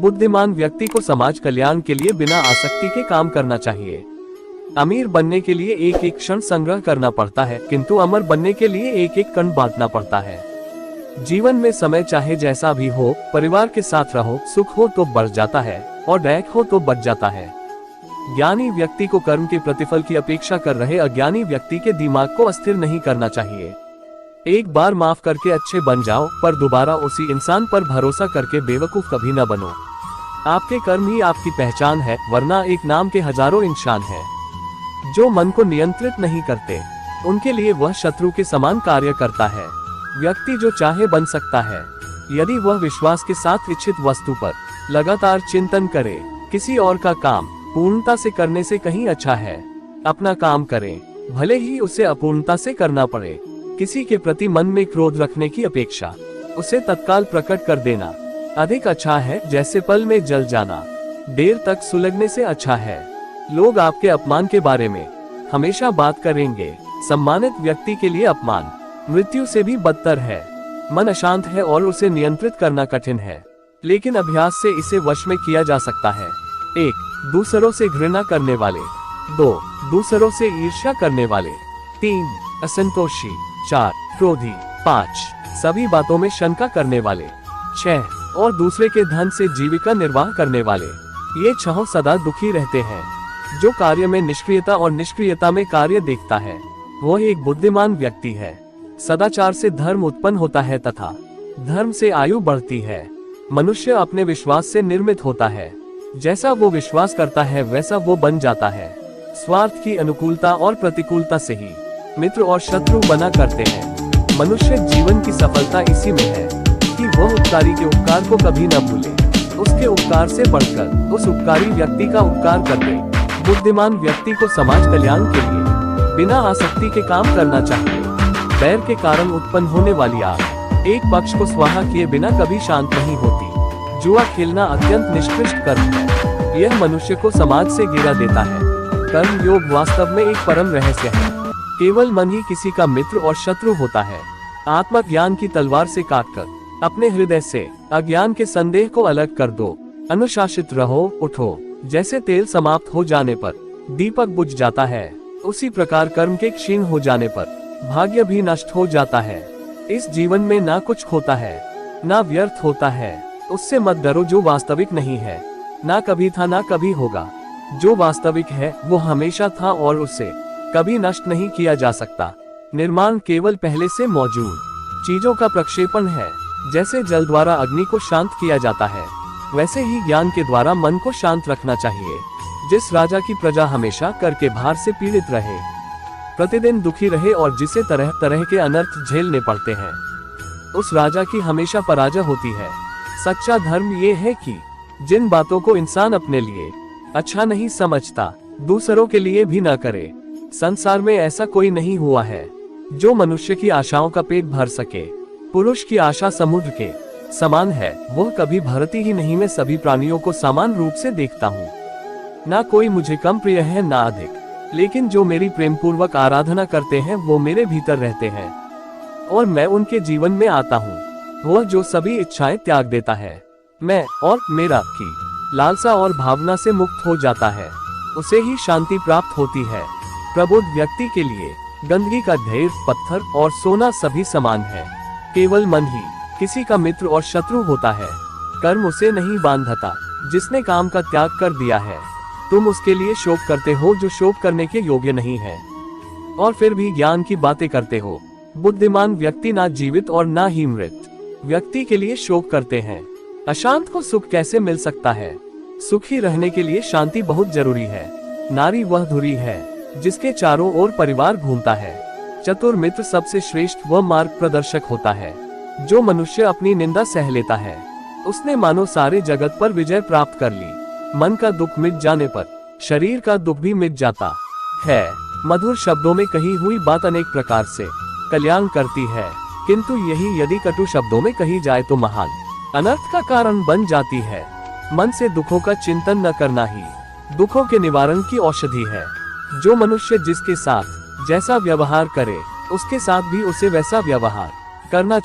बुद्धिमान व्यक्ति को समाज कल्याण के लिए बिना आसक्ति के काम करना चाहिए। अमीर बनने के लिए एक एक क्षण संग्रह करना पड़ता है, किंतु अमर बनने के लिए एक एक कण बांटना पड़ता है। जीवन में समय चाहे जैसा भी हो, परिवार के साथ रहो, सुख हो तो बढ़ जाता है और दैक हो तो बच जाता है। ज्ञानी व्यक्ति को कर्म के प्रतिफल की अपेक्षा कर रहे अज्ञानी व्यक्ति के दिमाग को अस्थिर नहीं करना चाहिए। एक बार माफ करके अच्छे बन जाओ, पर दोबारा उसी इंसान पर भरोसा करके बेवकूफ कभी न बनो। आपके कर्म ही आपकी पहचान है, वरना एक नाम के हजारों इंसान हैं। जो मन को नियंत्रित नहीं करते, उनके लिए वह शत्रु के समान कार्य करता है। व्यक्ति जो चाहे बन सकता है, यदि वह विश्वास के साथ इच्छित वस्तु पर लगातार चिंतन करे। किसी और का काम पूर्णता से करने से कहीं अच्छा है अपना काम करें, भले ही उसे अपूर्णता से करना पड़े। किसी के प्रति मन में क्रोध रखने की अपेक्षा उसे तत्काल प्रकट कर देना अधिक अच्छा है, जैसे पल में जल जाना देर तक सुलगने से अच्छा है। लोग आपके अपमान के बारे में हमेशा बात करेंगे। सम्मानित व्यक्ति के लिए अपमान मृत्यु से भी बदतर है। मन अशांत है और उसे नियंत्रित करना कठिन है, लेकिन अभ्यास से इसे वश में किया जा सकता है। 1. दूसरों से घृणा करने वाले। 2. दूसरों से ईर्ष्या करने वाले। 3. असंतोषी। 4. क्रोधी। 5. सभी बातों में शंका करने वाले। 6. और दूसरे के धन से जीविका निर्वाह करने वाले। ये 6 सदा दुखी रहते हैं। जो कार्य में निष्क्रियता और निष्क्रियता में कार्य देखता है, वह एक बुद्धिमान व्यक्ति है। सदाचार से धर्म उत्पन्न होता है तथा धर्म से आयु बढ़ती है। मनुष्य अपने विश्वास से निर्मित होता है। जैसा वो विश्वास करता है वैसा वो बन जाता है। स्वार्थ की अनुकूलता और प्रतिकूलता से ही मित्र और शत्रु बना करते हैं। मनुष्य जीवन की सफलता इसी में है कि वह उपकारी के उपकार को कभी न भूले, उसके उपकार से बढ़कर उस उपकारी व्यक्ति का उपकार कर दे। बुद्धिमान व्यक्ति को समाज कल्याण के लिए बिना आसक्ति के काम करना चाहिए। बैर के कारण उत्पन्न होने वाली आग एक पक्ष को स्वाहा किए बिना कभी शांत नहीं होती। जुआ खेलना अत्यंत निष्कृष्ट कर्म है। यह मनुष्य को समाज से गिरा देता है। कर्म योग वास्तव में एक परम रहस्य है। केवल मन ही किसी का मित्र और शत्रु होता है। आत्मज्ञान की तलवार से काटकर अपने हृदय से अज्ञान के संदेह को अलग कर दो। अनुशासित रहो, उठो। जैसे तेल समाप्त हो जाने पर दीपक बुझ जाता है, उसी प्रकार कर्म के क्षीण हो जाने पर भाग्य भी नष्ट हो जाता है। इस जीवन में ना कुछ होता है, ना व्यर्थ होता है। उससे मत डरो जो वास्तविक नहीं है। ना कभी था ना कभी होगा। जो वास्तविक है वो हमेशा था और उसे कभी नष्ट नहीं किया जा सकता। निर्माण केवल पहले से मौजूद चीजों का प्रक्षेपण है। जैसे जल द्वारा अग्नि को शांत किया जाता है, वैसे ही ज्ञान के द्वारा मन को शांत रखना चाहिए। जिस राजा की प्रजा हमेशा कर के भार से पीड़ित रहे, प्रतिदिन दुखी रहे और जिसे तरह तरह के अनर्थ झेलने पड़ते हैं, उस राजा की हमेशा पराजय होती है। सच्चा धर्म ये है कि जिन बातों को इंसान अपने लिए अच्छा नहीं समझता, दूसरों के लिए भी न करे। संसार में ऐसा कोई नहीं हुआ है जो मनुष्य की आशाओं का पेट भर सके। पुरुष की आशा समुद्र के समान है, वह कभी भरती ही नहीं। मैं सभी प्राणियों को समान रूप से देखता हूँ। ना कोई मुझे कम प्रिय है ना अधिक, लेकिन जो मेरी प्रेम पूर्वक आराधना करते हैं वो मेरे भीतर रहते हैं और मैं उनके जीवन में आता हूँ। वह जो सभी इच्छाएं त्याग देता है, मैं और मेरा की लालसा और भावना से मुक्त हो जाता है, उसे ही शांति प्राप्त होती है। प्रबुद्ध व्यक्ति के लिए गंदगी का ढेर, पत्थर और सोना सभी समान है। केवल मन ही किसी का मित्र और शत्रु होता है। कर्म उसे नहीं बांधता जिसने काम का त्याग कर दिया है। तुम उसके लिए शोक करते हो जो शोक करने के योग्य नहीं है, और फिर भी ज्ञान की बातें करते हो। बुद्धिमान व्यक्ति ना जीवित और ना ही मृत व्यक्ति के लिए शोक करते हैं। अशांत को सुख कैसे मिल सकता है? सुखी रहने के लिए शांति बहुत जरूरी है। नारी वह धुरी है जिसके चारों ओर परिवार घूमता है। चतुर मित्र सबसे श्रेष्ठ व मार्ग प्रदर्शक होता है। जो मनुष्य अपनी निंदा सह लेता है, उसने मानो सारे जगत पर विजय प्राप्त कर ली। मन का दुख मिट जाने पर शरीर का दुख भी मिट जाता है। मधुर शब्दों में कही हुई बात अनेक प्रकार से कल्याण करती है, किंतु यही यदि कटु शब्दों में कही जाए तो महान अनर्थ का कारण बन जाती है। मन से दुखों का चिंतन न करना ही दुखों के निवारण की औषधि है। जो मनुष्य जिसके साथ जैसा व्यवहार करे, उसके साथ भी उसे वैसा व्यवहार करना चाहिए।